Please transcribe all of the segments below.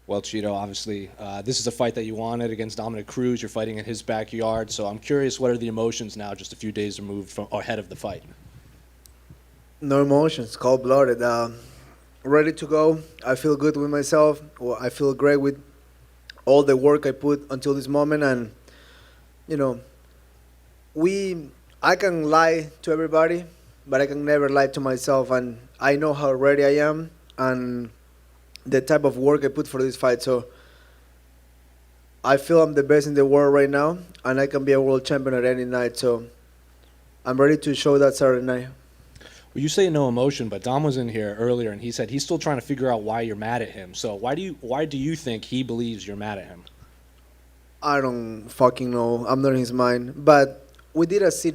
Well, Cheeto, obviously, this is a fight that you wanted against Dominick Cruz. You're fighting in his backyard, so I'm curious, what are the emotions now, just a few days removed from or ahead of the fight? No emotions, cold blooded. Ready to go. I feel good with myself. Well, I feel great with all the work I put until this moment, and you know, we. I can lie to everybody, but I can never lie to myself, and I know how ready I am and the type of work I put for this fight. So I feel I'm the best in the world right now, and I can be a world champion at any night. So I'm ready to show that Saturday night. Well, you say no emotion, but Dom was in here earlier, and he said he's still trying to figure out why you're mad at him. So why do you think he believes you're mad at him? I don't fucking know. I'm not in his mind. But we did a sit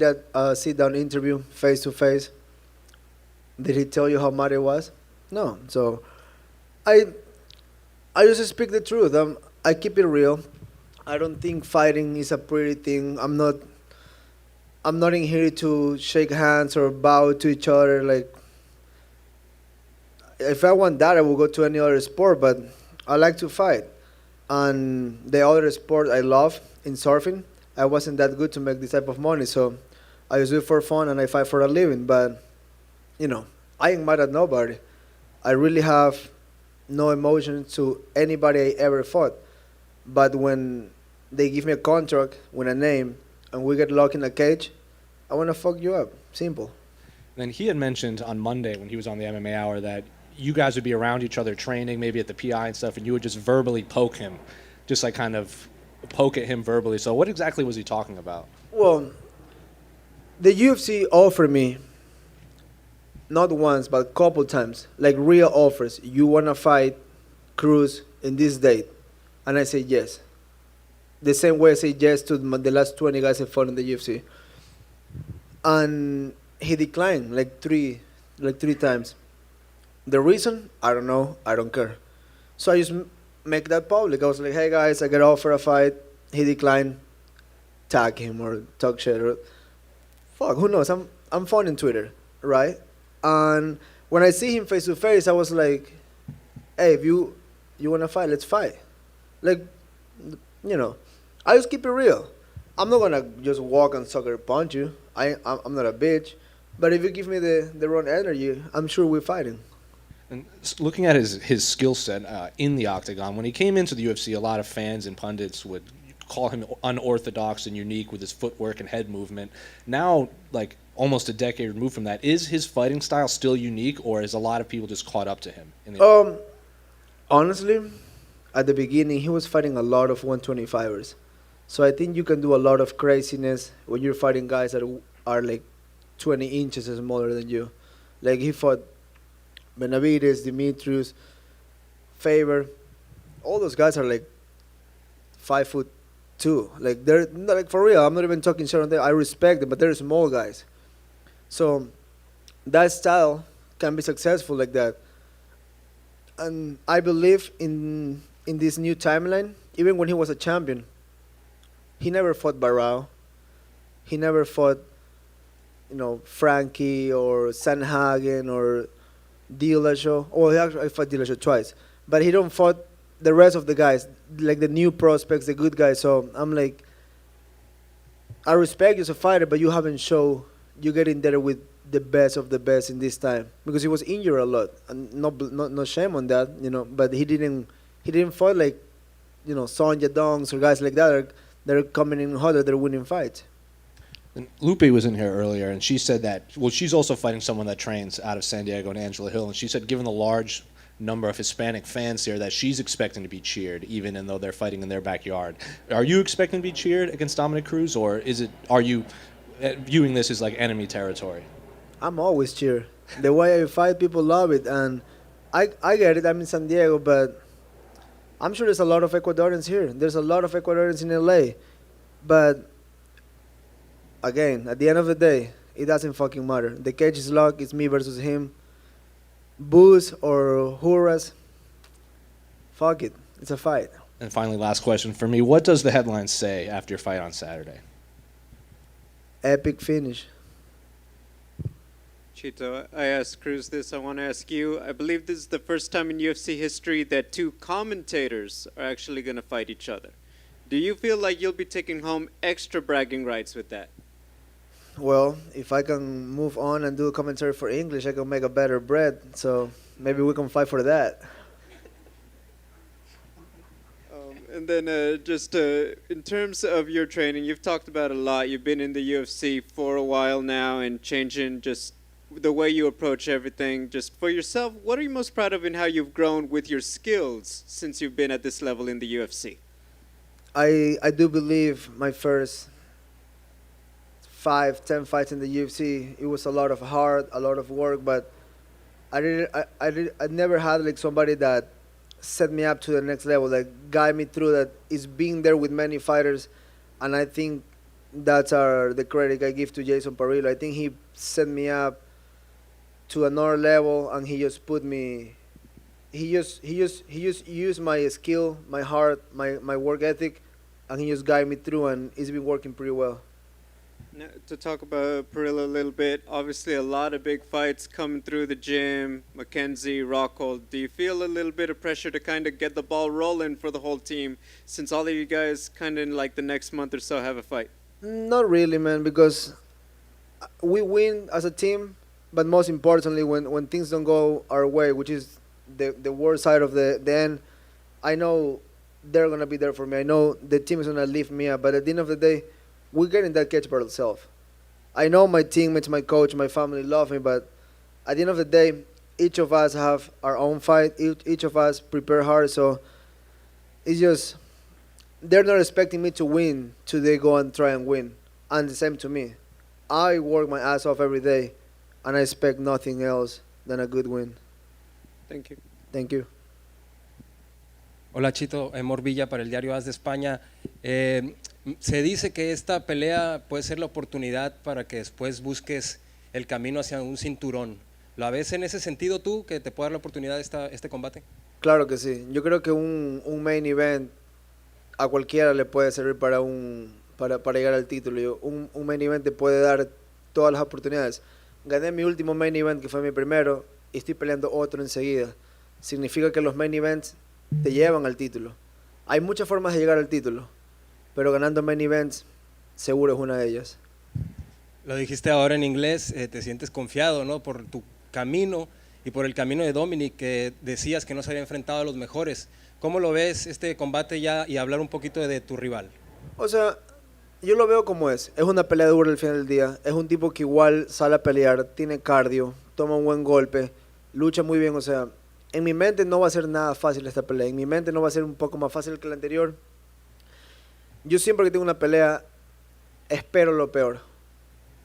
down interview face to face. Did he tell you how mad it was? No. So I I just speak the truth. I keep it real. I don't think fighting is a pretty thing. I'm not in here to shake hands or bow to each other. Like if I want that, I will go to any other sport. But I like to fight. And the other sport I love in surfing, I wasn't that good to make this type of money, so I just do it for fun and I fight for a living. But you know, I ain't mad at nobody. I really have no emotion to anybody I ever fought. But when they give me a contract with a name and we get locked in a cage, I want to fuck you up. Simple. Then he had mentioned on Monday when he was on the MMA Hour that you guys would be around each other training, maybe at the PI and stuff, and you would just verbally poke him, just like kind of poke at him verbally. So what exactly was he talking about? Well, the UFC offered me not once but a couple times, like real offers. You wanna fight Cruz in this date, and I said yes. The same way I said yes to the last 20 guys I fought in the UFC, and he declined like three times. The reason I don't know. I don't care. So I just make that public. I was like, hey guys, I got offered a fight. He declined. Tag him or talk shit or fuck. Who knows? I'm fun in Twitter, right? And when I see him face to face, I was like, hey, if you wanna fight, let's fight. Like, you know, I just keep it real. I'm not gonna just walk and sucker punch you. I'm not a bitch. But if you give me the wrong energy, I'm sure we're fighting. And looking at his skill set in the octagon, when he came into the UFC, a lot of fans and pundits would call him unorthodox and unique with his footwork and head movement. Now, like almost a decade removed from that, is his fighting style still unique, or is a lot of people just caught up to him? Honestly, at the beginning, he was fighting a lot of 125ers. So I think you can do a lot of craziness when you're fighting guys that are like 20 inches smaller than you. Like he fought Benavides, Demetrius, Faber. All those guys are like 5'2". Like they're not, like for real. I'm not even talking shit on them. I respect them, but they're small guys. So that style can be successful like that. And I believe in this new timeline. Even when he was a champion, he never fought Barao. He never fought, Frankie or Sanhagen or Dillashaw. Oh, he actually fought Dillashaw twice, but he don't fought the rest of the guys, like the new prospects, the good guys. So I'm like, I respect you as a fighter, but you haven't shown you get in there with the best of the best in this time because he was injured a lot, and no shame on that, But he didn't fight like, Sonja Dongs or guys like that. They're coming in hotter, they're winning fights. And Lupe was in here earlier, and she said that, well, she's also fighting someone that trains out of San Diego and Angela Hill, and she said given the large number of Hispanic fans here that she's expecting to be cheered, even though they're fighting in their backyard. Are you expecting to be cheered against Dominick Cruz, or are you viewing this as like enemy territory? I'm always cheer. The way I fight, people love it, and I get it. I'm in San Diego, but I'm sure there's a lot of Ecuadorians here. There's a lot of Ecuadorians in LA, but again, at the end of the day, it doesn't fucking matter. The cage is locked. It's me versus him. Boos or hurras, fuck it. It's a fight. And finally, last question for me. What does the headline say after your fight on Saturday? Epic finish. Chito, I asked Cruz this, I want to ask you. I believe this is the first time in UFC history that two commentators are actually going to fight each other. Do you feel like you'll be taking home extra bragging rights with that? Well, if I can move on and do a commentary for English, I can make a better bread. So maybe we can fight for that. And then in terms of your training, you've talked about a lot. You've been in the UFC for a while now and changing just the way you approach everything. Just for yourself, what are you most proud of in how you've grown with your skills since you've been at this level in the UFC? I do believe my first 5-10 fights in the UFC, it was a lot of work, but I never had like somebody that set me up to the next level, like guide me through that. Is being there with many fighters, and I think that's the credit I give to Jason Parillo. I think he set me up to another level, and he just put me. He just used my skill, my heart, my work ethic, and he just guided me through, and it's been working pretty well. Now, to talk about Parillo a little bit, obviously a lot of big fights coming through the gym, Mackenzie, Rockhold. Do you feel a little bit of pressure to kind of get the ball rolling for the whole team, since all of you guys kind of in like the next month or so have a fight? Not really, man, because we win as a team, but most importantly, when things don't go our way, which is the worst side of the end, I know they're going to be there for me. I know the team is going to lift me up, but at the end of the day, we're getting that catch by ourselves. I know my teammates, my coach, my family love me, but at the end of the day, each of us have our own fight. Each of us prepare hard, so it's just they're not expecting me to win till they go and try and win. And the same to me. I work my ass off every day, and I expect nothing else than a good win. Thank you. Thank you. Hola Chito, Mor Villa para el diario AS de España. Se dice que esta pelea puede ser la oportunidad para que después busques el camino hacia un cinturón. ¿La ves en ese sentido tú, que te puede dar la oportunidad este combate? Claro que sí. Yo creo que un main event a cualquiera le puede servir para llegar al título. Un main event te puede dar todas las oportunidades. Gané mi último main event, que fue mi primero, y estoy peleando otro enseguida. Significa que los main events te llevan al título. Hay muchas formas de llegar al título, pero ganando main events seguro es una de ellas. Lo dijiste ahora en inglés, te sientes confiado, ¿no? Por tu camino y por el camino de Dominick, que decías que no se había enfrentado a los mejores. ¿Cómo lo ves este combate ya, y hablar un poquito de tu rival? O sea, yo lo veo como es una pelea dura al final del día. Es un tipo que igual sale a pelear, tiene cardio, toma un buen golpe, lucha muy bien. O sea, en mi mente no va a ser nada fácil esta pelea. En mi mente no va a ser un poco más fácil que la anterior. Yo siempre que tengo una pelea, espero lo peor,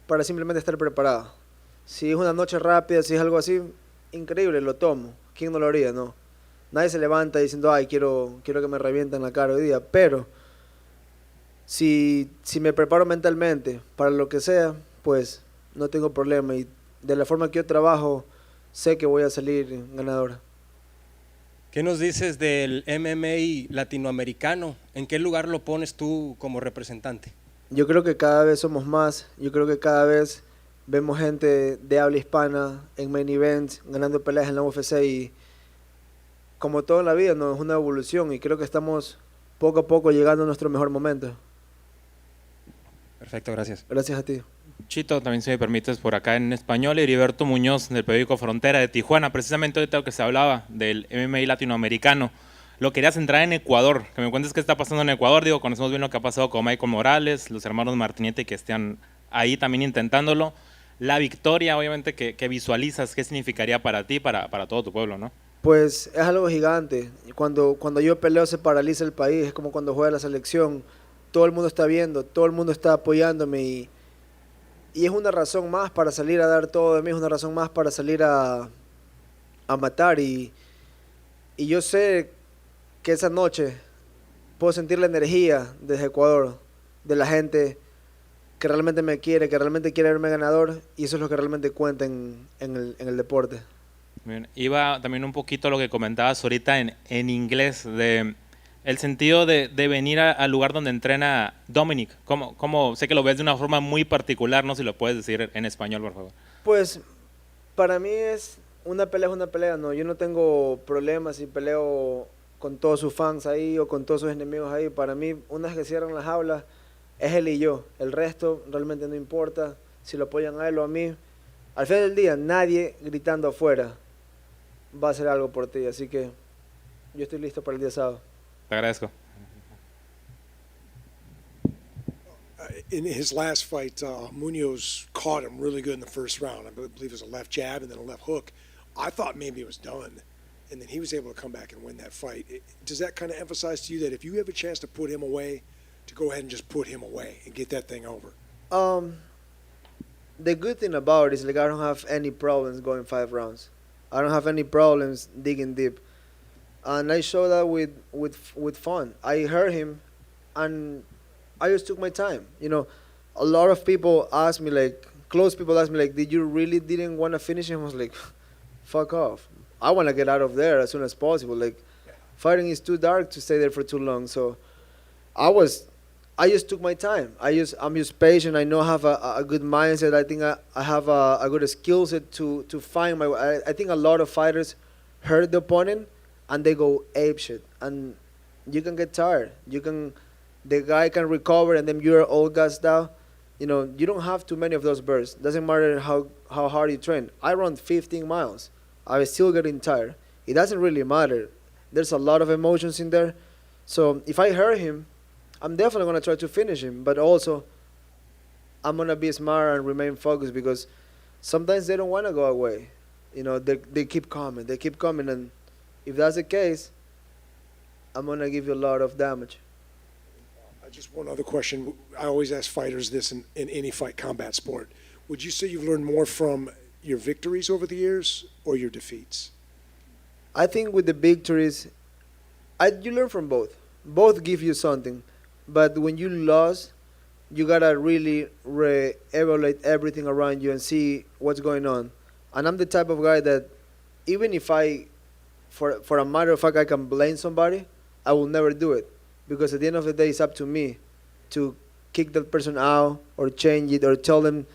para simplemente estar preparado. Si es una noche rápida, si es algo así, increíble, lo tomo. ¿Quién no lo haría, no? Nadie se levanta diciendo, ay, quiero que me revienten la cara hoy día. Pero, si me preparo mentalmente para lo que sea, pues no tengo problema. Y de la forma que yo trabajo, sé que voy a salir ganador. ¿Qué nos dices del MMA latinoamericano? ¿En qué lugar lo pones tú como representante? Yo creo que cada vez somos más. Yo creo que cada vez vemos gente de habla hispana en main events, ganando peleas en la UFC, y como todo en la vida, ¿no? Es una evolución, y creo que estamos poco a poco llegando a nuestro mejor momento. Perfecto, gracias. Gracias a ti. Chito, también si me permites por acá en español, Heriberto Muñoz del periódico Frontera de Tijuana. Precisamente ahorita que se hablaba del MMA latinoamericano, lo quería centrar en Ecuador, que me cuentes qué está pasando en Ecuador. Digo, conocemos bien lo que ha pasado con Michael Morales, los hermanos Martinete, que están ahí también intentándolo. La victoria, obviamente, que visualizas, ¿qué significaría para ti, para todo tu pueblo, no? Pues es algo gigante. Cuando yo peleo se paraliza el país, es como cuando juega la selección. Todo el mundo está viendo, todo el mundo está apoyándome, y es una razón más para salir a dar todo de mí, es una razón más para salir a matar. Y yo sé que esa noche puedo sentir la energía desde Ecuador, de la gente que realmente me quiere, que realmente quiere verme ganador, y eso es lo que realmente cuenta en el deporte. Bien. Iba también un poquito a lo que comentabas ahorita en inglés, de el sentido de venir al lugar donde entrena Dominick. ¿Cómo sé que lo ves de una forma muy particular, no? Si lo puedes decir en español, por favor. Pues Para mí es una pelea, no. Yo no tengo problemas si peleo con todos sus fans ahí o con todos sus enemigos ahí. Para mí, una vez que cierran las jaulas, es él y yo. El resto realmente no importa si lo apoyan a él o a mí. Al final del día, nadie gritando afuera va a hacer algo por ti. Así que yo estoy listo para el día sábado. Te agradezco. In his last fight, Munoz caught him really good in the first round. I believe it was a left jab and then a left hook. I thought maybe it was done, and then he was able to come back and win that fight. Does that kind of emphasize to you that if you have a chance to put him away, to go ahead and just put him away and get that thing over? The good thing about it is like I don't have any problems going 5 rounds. I don't have any problems digging deep, and I show that with fun. I heard him, and I just took my time. You know, a lot of people ask me, like, close people ask me, like, did you really didn't want to finish him? I was like, fuck off. I want to get out of there as soon as possible. Like, fighting is too dark to stay there for too long. So I just took my time. I'm just patient. I know I have a good mindset. I think I have a good skill set to find my way. I think a lot of fighters hurt the opponent and they go apeshit. And you can get tired. The guy can recover and then you're all gassed out. You know, you don't have too many of those bursts. Doesn't matter how hard you train. I run 15 miles. I was still getting tired. It doesn't really matter. There's a lot of emotions in there. So if I hurt him, I'm definitely going to try to finish him. But also, I'm going to be smart and remain focused because sometimes they don't want to go away. You know, they keep coming. They keep coming. And if that's the case, I'm going to give you a lot of damage. Just one other question. I always ask fighters this in any fight combat sport. Would you say you've learned more from your victories over the years or your defeats? I think with the victories, you learn from both. Both give you something. But when you lose, you got to really re-evaluate everything around you and see what's going on. And I'm the type of guy that even if for a matter of fact, I can blame somebody, I will never do it. Because at the end of the day, it's up to me to kick that person out or change it or tell them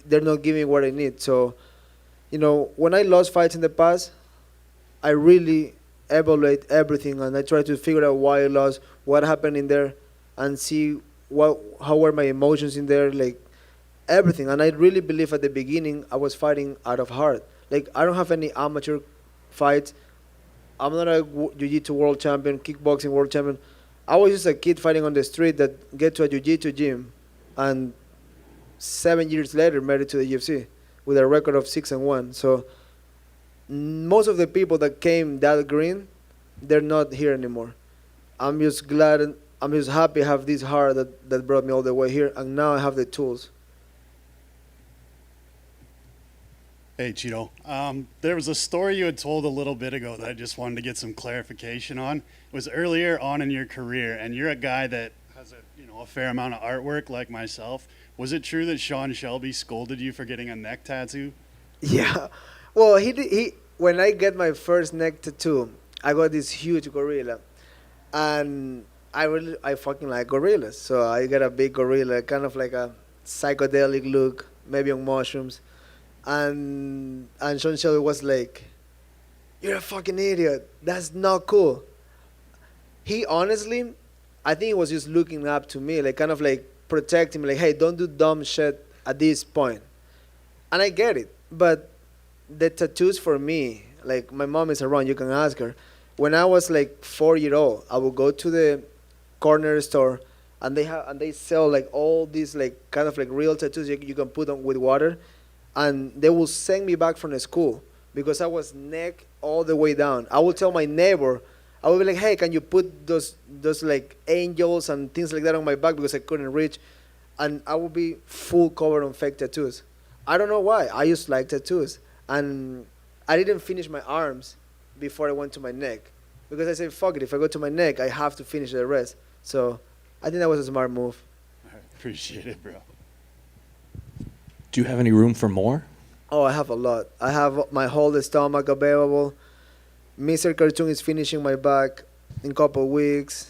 they're not giving what I need. So, you know, when I lost fights in the past, I really evaluate everything and I try to figure out why I lost, what happened in there, and see how were my emotions in there, like everything. And I really believe at the beginning I was fighting out of heart. Like, I don't have any amateur fights. I'm not a jiu-jitsu world champion, kickboxing world champion. I was just a kid fighting on the street that get to a jiu-jitsu gym, and 7 years later made it to the UFC with a record of 6-1. So most of the people that came that green, they're not here anymore. I'm just glad and I'm just happy I have this heart that brought me all the way here, and now I have the tools. Hey, Cheeto. There was a story you had told a little bit ago that I just wanted to get some clarification on. It was earlier on in your career, and you're a guy that has a fair amount of artwork like myself. Was it true that Sean Shelby scolded you for getting a neck tattoo? Yeah. Well, he when I get my first neck tattoo, I got this huge gorilla, and I fucking like gorillas. So I got a big gorilla, kind of like a psychedelic look, maybe on mushrooms. And Sean Shelby was like, "You're a fucking idiot. That's not cool." He honestly, I think he was just looking up to me, like kind of like protecting me, like, "Hey, don't do dumb shit at this point." And I get it, but the tattoos for me, like my mom is around, you can ask her. When I was like 4 years old, I would go to the corner store, and they sell like all these like kind of like real tattoos you can put on with water. And they will send me back from the school because I was neck all the way down. I will tell my neighbor, I will be like, "Hey, can you put those like angels and things like that on my back," because I couldn't reach. And I will be full covered on fake tattoos. I don't know why. I just like tattoos. And I didn't finish my arms before I went to my neck. Because I said, fuck it, if I go to my neck, I have to finish the rest. So I think that was a smart move. I appreciate it, bro. Do you have any room for more? Oh, I have a lot. I have my whole stomach available. Mr. Cartoon is finishing my back in a couple of weeks.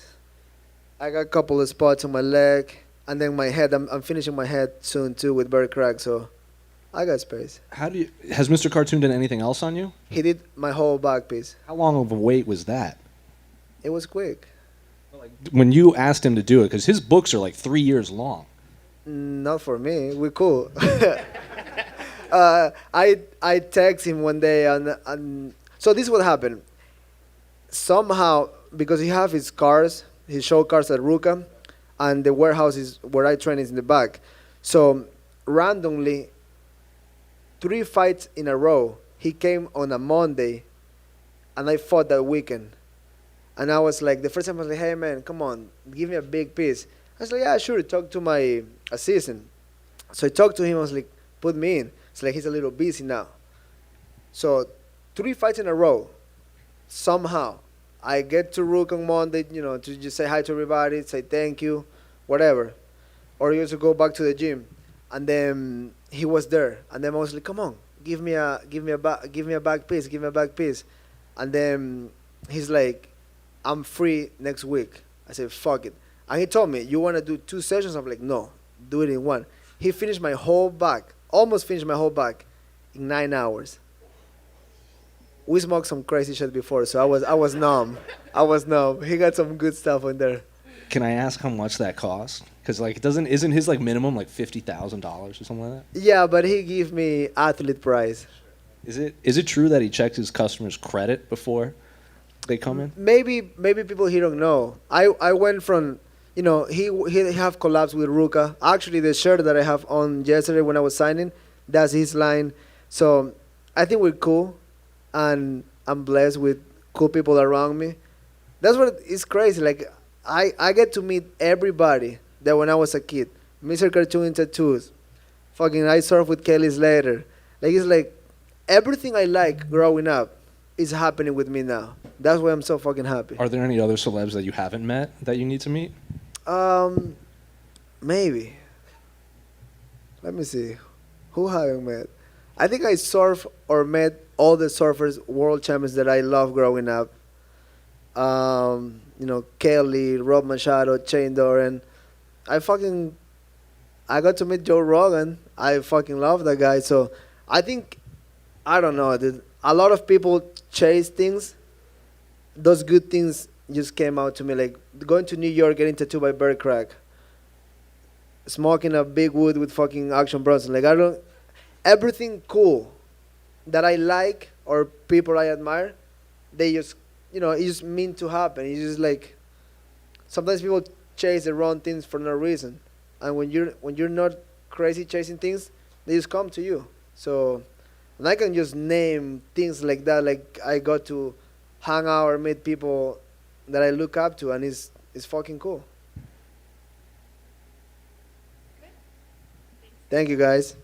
I got a couple of spots on my leg. And then my head, I'm finishing my head soon too with Vera crack. So I got space. How do you? Has Mr. Cartoon done anything else on you? He did my whole back piece. How long of a wait was that? It was quick. When you asked him to do it, because his books are like 3 years long. Not for me. We're cool. I text him one day and so this is what happened. Somehow, because he have his cars, his show cars at Ruka, and the warehouse is where I train is in the back. So randomly, 3 fights in a row. He came on a Monday, and I fought that weekend. And I was like, the first time I was like, hey man, come on, give me a big piece. I was like, yeah, sure. Talk to my assistant. So I talked to him. I was like, put me in. It's like he's a little busy now. So 3 fights in a row. Somehow, I get to Rook on Monday, to just say hi to everybody, say thank you, whatever. Or he used to go back to the gym, and then he was there, and then I was like, come on, give me a back piece, and then he's like, I'm free next week. I said, fuck it. And he told me, you want to do 2 sessions? I'm like, no, do it in 1. He finished my whole back, almost finished my whole back in 9 hours. We smoked some crazy shit before, so I was numb. He got some good stuff in there. Can I ask how much that cost? Because isn't his minimum like $50,000 or something like that? Yeah, but he gave me athlete price. Is it true that he checks his customers' credit before they come in? Maybe people here don't know. I went from, he have collabs with Ruka. Actually, the shirt that I have on yesterday when I was signing, that's his line. So I think we're cool, and I'm blessed with cool people around me. That's what is crazy. Like I get to meet everybody that when I was a kid. Mr. Cartoon in tattoos. Fucking I surf with Kelly Slater. Like it's like everything I like growing up is happening with me now. That's why I'm so fucking happy. Are there any other celebs that you haven't met that you need to meet? Maybe. Let me see. Who haven't met? I think I surf or met all the surfers, world champions that I love growing up. Kelly, Rob Machado, Shane Doran. I got to meet Joe Rogan. I fucking love that guy. So I think, I don't know, dude. A lot of people chase things. Those good things just came out to me, like going to New York, getting tattooed by Bear Crack, smoking a big wood with fucking Action Bronson. Like everything cool that I like or people I admire, they just, it just mean to happen. It's just like, sometimes people chase the wrong things for no reason, and when you're not crazy chasing things, they just come to you. So, and I can just name things like that. Like I got to hang out or meet people that I look up to, and it's fucking cool. Thank you, guys.